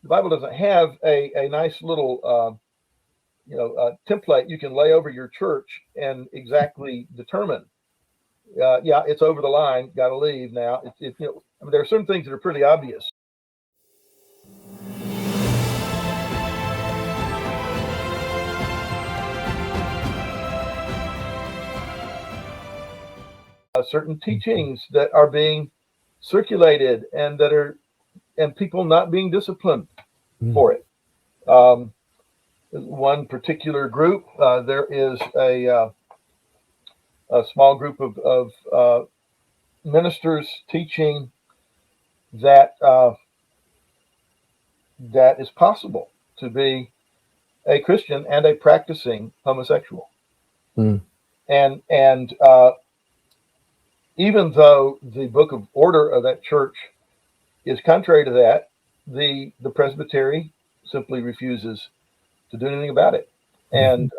the Bible doesn't have a nice little template you can lay over your church and exactly determine. Yeah, it's over the line. Got to leave now. I mean, there are certain things that are pretty obvious. Certain teachings that are being circulated and people not being disciplined for it. One particular group, there is a small group of ministers teaching that that is possible to be a Christian and a practicing homosexual. And even though the book of order of that church is contrary to that, the presbytery simply refuses to do anything about it. And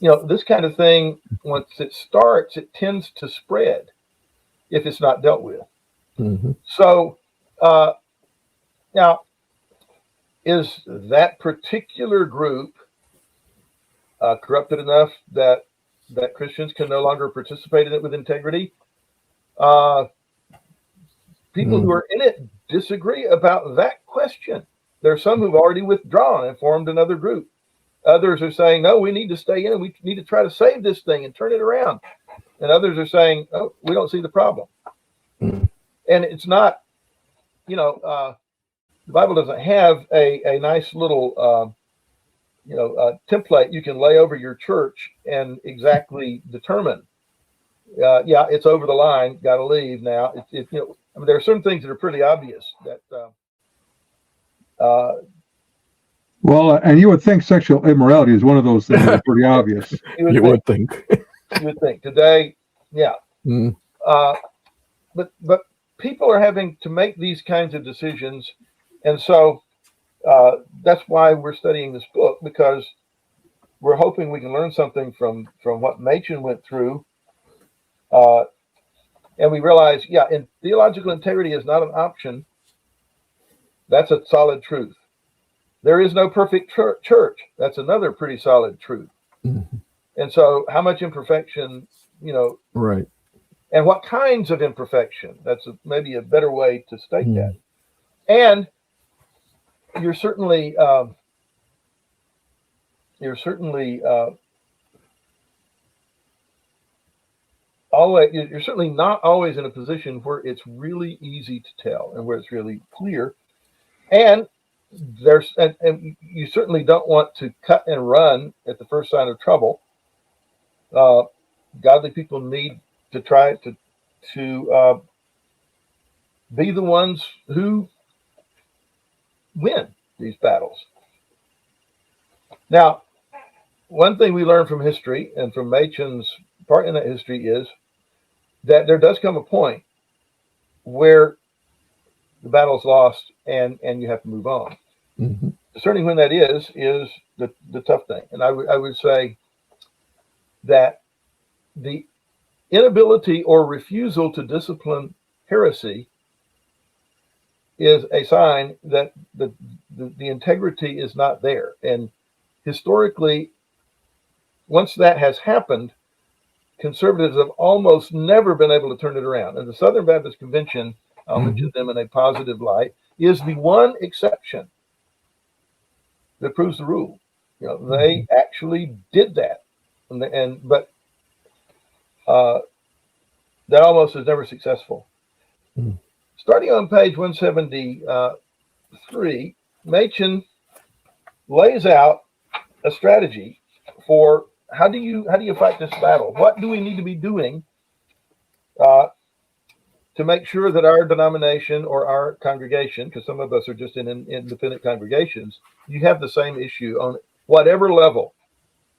this kind of thing, once it starts, it tends to spread if it's not dealt with. So now, is that particular group corrupted enough that Christians can no longer participate in it with integrity? People who are in it disagree about that question. There are some who've already withdrawn and formed another group. Others are saying, no, we need to stay in and we need to try to save this thing and turn it around. And others are saying, oh, we don't see the problem. And it's not, the Bible doesn't have a nice little, template you can lay over your church and exactly determine. Yeah, it's over the line. Got to leave now. I mean, there are certain things that are pretty obvious that. Well, and you would think sexual immorality is one of those things that are pretty obvious. You would think. You would think today, yeah. But people are having to make these kinds of decisions, and so that's why we're studying this book, because we're hoping we can learn something from what Machen went through, and we realize, and theological integrity is not an option. That's a solid truth. There is no perfect church. That's another pretty solid truth. And so how much imperfection, right. And what kinds of imperfection? That's maybe a better way to state that. And you're certainly you're certainly not always in a position where it's really easy to tell and where it's really clear. And and you certainly don't want to cut and run at the first sign of trouble. Godly people need to try to be the ones who win these battles. Now, one thing we learn from history and from Machen's part in that history is that there does come a point where the battle's lost and you have to move on. Discerning when that is the tough thing. And I would say that the inability or refusal to discipline heresy is a sign that the integrity is not there. And historically, once that has happened, conservatives have almost never been able to turn it around. And the Southern Baptist Convention, I'll mention them in a positive light, is the one exception that proves the rule. They actually did that, but that almost is never successful. Starting on page 173, Machen lays out a strategy for how do you fight this battle? What do we need to be doing to make sure that our denomination or our congregation, because some of us are just in independent congregations, you have the same issue on whatever level.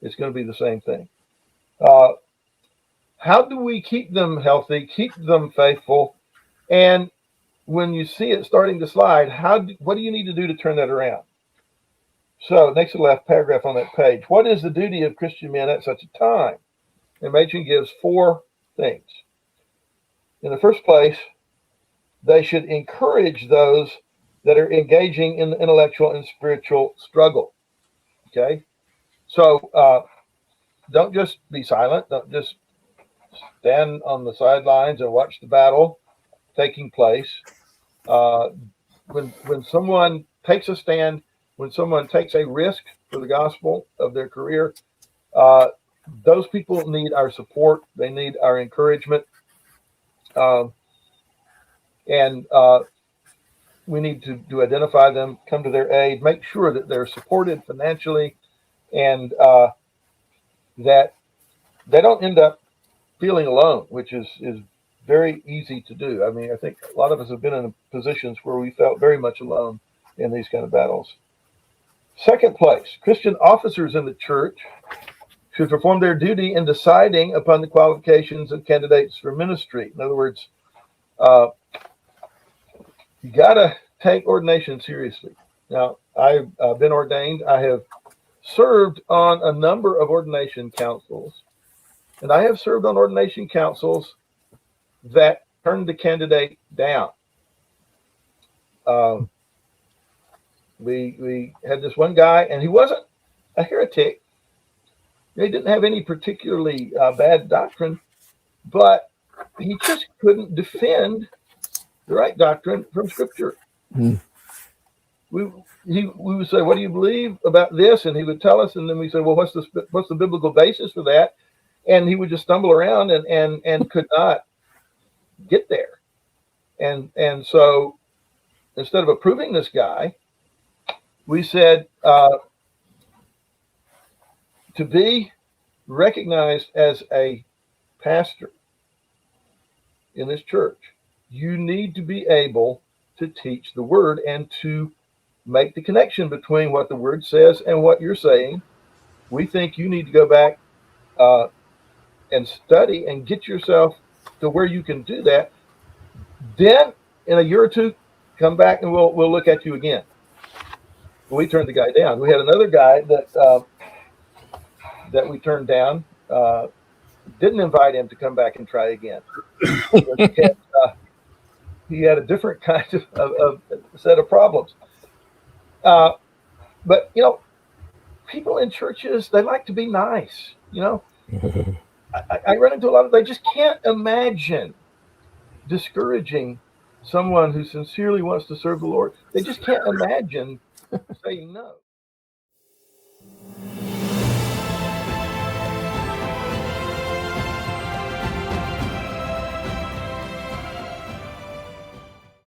It's going to be the same thing. How do we keep them healthy, keep them faithful, and when you see it starting to slide, what do you need to do to turn that around? So, next to the last paragraph on that page, what is the duty of Christian men at such a time? And Machen gives 4 things. In the first place, they should encourage those that are engaging in the intellectual and spiritual struggle. Okay, so don't just be silent. Don't just stand on the sidelines and watch the battle taking place. When someone takes a stand, when someone takes a risk for the gospel of their career, those people need our support. They need our encouragement, and we need to identify them, come to their aid, make sure that they're supported financially, and that they don't end up feeling alone, which is very easy to do. I mean, I think a lot of us have been in positions where we felt very much alone in these kind of battles. Second place, Christian officers in the church should perform their duty in deciding upon the qualifications of candidates for ministry. In other words, you got to take ordination seriously. Now, I've been ordained. I have served on a number of ordination councils, and I have served on ordination councils that turned the candidate down. We had this one guy, and he wasn't a heretic. He didn't have any particularly bad doctrine, but he just couldn't defend the right doctrine from Scripture. Mm. We would say, "What do you believe about this?" And he would tell us, and then we said, "Well, what's the biblical basis for that?" And he would just stumble around and could not get there. And so instead of approving this guy, we said, to be recognized as a pastor in this church, you need to be able to teach the word and to make the connection between what the word says and what you're saying. We think you need to go back and study and get yourself to where you can do that. Then in a year or two, come back and we'll look at you again. We turned the guy down. We had another guy that we turned down. Didn't invite him to come back and try again. He had a different kind of set of problems. But people in churches, they like to be nice. I run into a lot of, they just can't imagine discouraging someone who sincerely wants to serve the Lord. They just can't imagine saying no.